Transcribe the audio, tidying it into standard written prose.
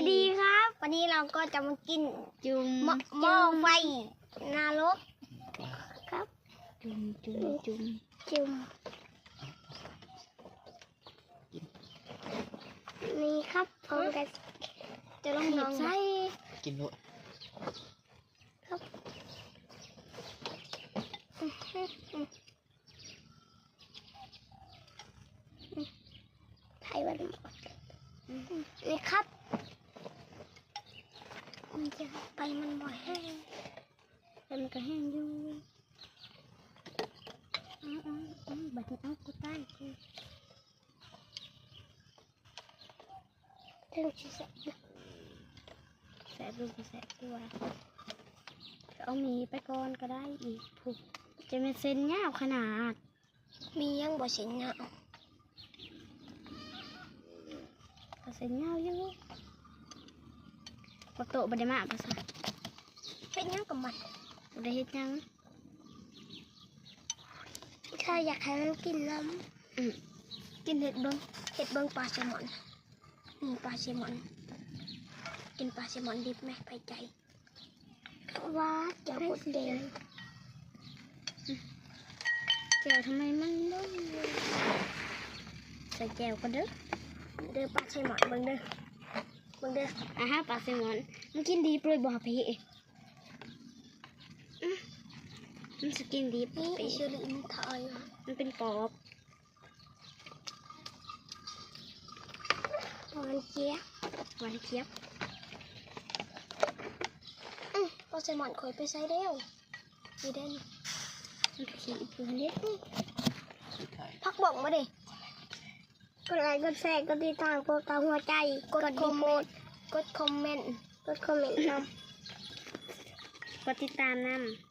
ดีครับวันนี้เราก็จะมากินจุ่มหม้อไฟนรกครับจุ่มนี่ครับผมกันจะลองหยิบใส่กินด้วยครับไทยวันนี่ครับมันจะไปมันบ่อยแห้งแต่มันก็แห้งอยู่บัดนี้เอากูใต้กูถึงจะแสบดูแสบตัวเอาหมีไปก่อนก็ได้อีกผูกจะเป็นเส้นยาวขนาดมียังบ่เส้นยาวก็เส้นยาวอยู่ปกโตบันไดมากภาษาเฮ็ดยังกับมันบันไดเฮ็ดยังถ้าอยากให้มันกินน้ำกินเห็ดเบิ้งปลาแซลมอนนี่ปลาแซลมอนกินปลาแซลมอนดิบไหมไปใจว้าจะหมดเดงแจวทำไมมันนุ่มใส่แจวกันเด้อปลาแซลมอนเบิ้งเด้อฮะปลาแซลมอนมันกินดีเปลือยบ่อพี่มันจะกินดีนี่เชอรี่มันทอยมันเป็นปอบหวานเจี๊ยบปลาแซลมอนคอยไปใส่เร็วดีเด่นมันขี่ปืนเล็กพักบอกมาดิกดไลค์กดแชร์กดติดตามกดตามหัวใจกดคอมเมนต์นำกดติดตามนำ